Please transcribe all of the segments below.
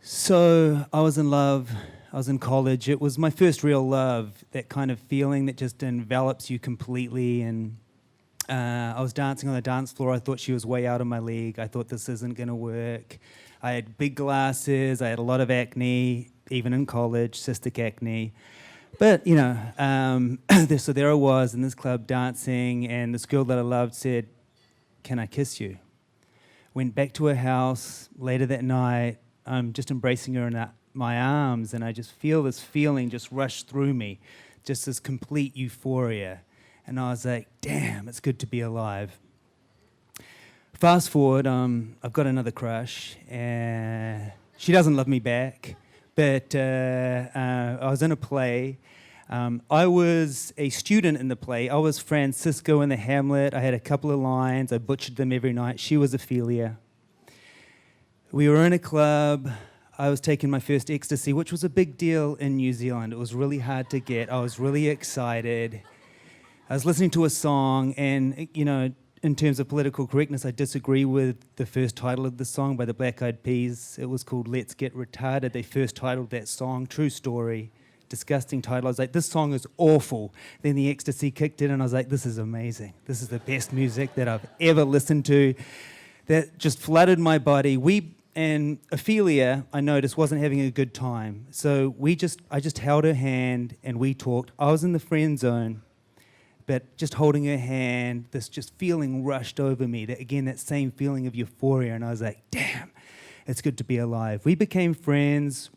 So I was in love. I was in college. It was my first real love, that kind of feeling that just envelops you completely. And I was dancing on the dance floor. I thought she was way out of my league. I thought this isn't going to work. I had big glasses. I had a lot of acne, even in college, cystic acne. But, so there I was in this club dancing, and this girl that I loved said, "Can I kiss you?" Went back to her house later that night. I'm just embracing her in my arms, and I just feel this feeling just rush through me, just this complete euphoria. And I was like, damn, it's good to be alive. Fast forward, I've got another crush, and she doesn't love me back, but I was in a play. I was a student in the play. I was Francisco in the Hamlet. I had a couple of lines. I butchered them every night. She was Ophelia. We were in a club. I was taking my first ecstasy, which was a big deal in New Zealand. It was really hard to get. I was really excited. I was listening to a song, and, in terms of political correctness, I disagree with the first title of the song by the Black Eyed Peas. It was called Let's Get Retarded. They first titled that song, true story, disgusting title. I was like, this song is awful. Then the ecstasy kicked in, and I was like, this is amazing. This is the best music that I've ever listened to. That just flooded my body. And Ophelia, I noticed, wasn't having a good time. So I just held her hand and we talked. I was in the friend zone, but just holding her hand, this just feeling rushed over me. That same feeling of euphoria. And I was like, damn, it's good to be alive. We became friends.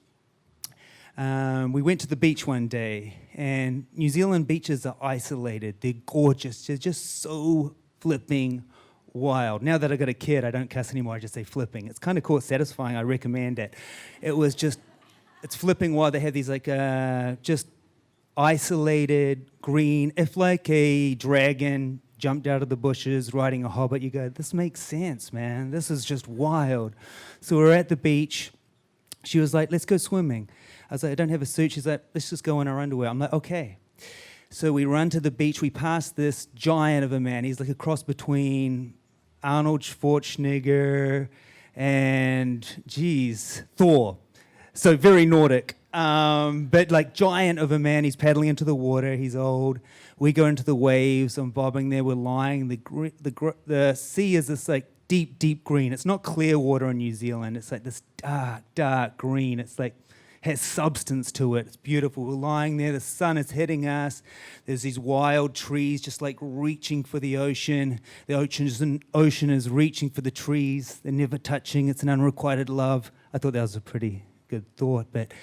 We went to the beach one day, and New Zealand beaches are isolated. They're gorgeous. They're just so flipping wild. Now that I got a kid, I don't cuss anymore. I just say flipping. It's kind of cool, satisfying. I recommend it. It's flipping wild. They have these just isolated green. If like a dragon jumped out of the bushes riding a hobbit, you go, this makes sense, man. This is just wild. So we're at the beach. She was like, let's go swimming. I was like, I don't have a suit. She's like, let's just go in our underwear. I'm like, okay. So we run to the beach. We pass this giant of a man. He's like a cross between Arnold Schwarzenegger and, Thor. So very Nordic. But like giant of a man. He's paddling into the water. He's old. We go into the waves. I'm bobbing there. We're lying. The sea is this like deep, deep green. It's not clear water in New Zealand. It's like this dark, dark green. It's like has substance to it. It's beautiful. We're lying there. The sun is hitting us. There's these wild trees just like reaching for the ocean. The ocean is reaching for the trees. They're never touching. It's an unrequited love. I thought that was a pretty good thought. But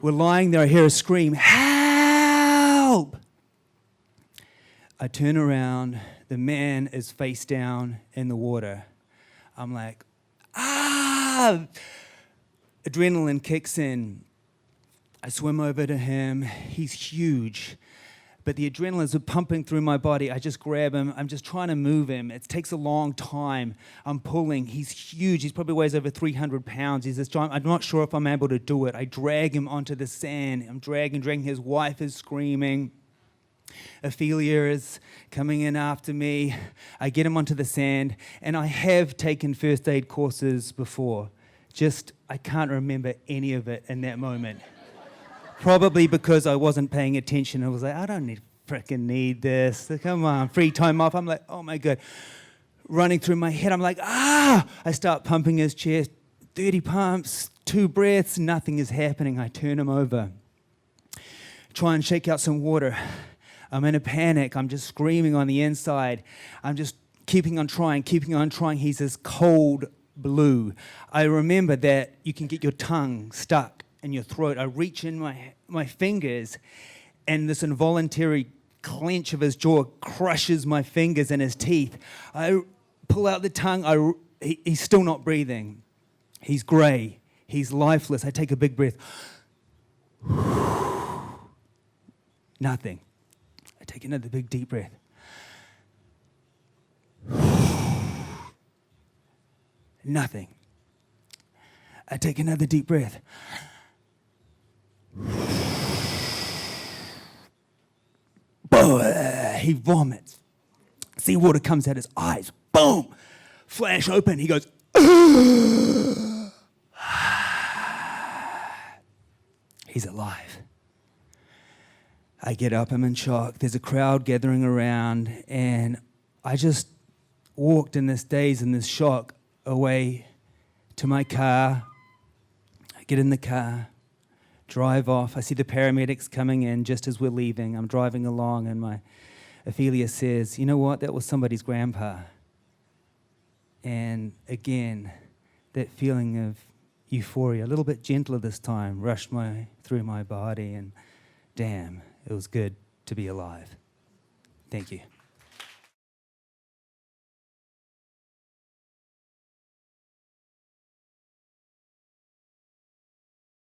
we're lying there. I hear a scream, help! I turn around. The man is face down in the water. I'm like, ah! Adrenaline kicks in. I swim over to him. He's huge, but the adrenaline's pumping through my body. I just grab him. I'm just trying to move him. It takes a long time. I'm pulling. He's huge. He probably weighs over 300 pounds. He's this giant. I'm not sure if I'm able to do it. I drag him onto the sand. I'm dragging. His wife is screaming. Ophelia is coming in after me. I get him onto the sand, and I have taken first aid courses before. I can't remember any of it in that moment. Probably because I wasn't paying attention. I was like, I don't freaking need this. Come on, free time off. I'm like, oh my God. Running through my head, I'm like, ah! I start pumping his chest. 30 pumps, 2 breaths, nothing is happening. I turn him over. Try and shake out some water. I'm in a panic. I'm just screaming on the inside. I'm just keeping on trying. He's this cold blue. I remember that you can get your tongue stuck in your throat. I reach in my fingers, and this involuntary clench of his jaw crushes my fingers and his teeth. I pull out the tongue. He's still not breathing. He's gray. He's lifeless. I take a big breath. Nothing. I take another big deep breath. Nothing. I take another deep breath. He vomits. Seawater comes out his eyes. Boom! Flash open. He goes, He's alive. I get up, I'm in shock. There's a crowd gathering around, and I just walked in this daze and this shock away to my car. I get in the car, drive off. I see the paramedics coming in just as we're leaving. I'm driving along, and my Ophelia says, "You know what? That was somebody's grandpa." And again, that feeling of euphoria, a little bit gentler this time, rushed through my body, and damn, it was good to be alive. Thank you.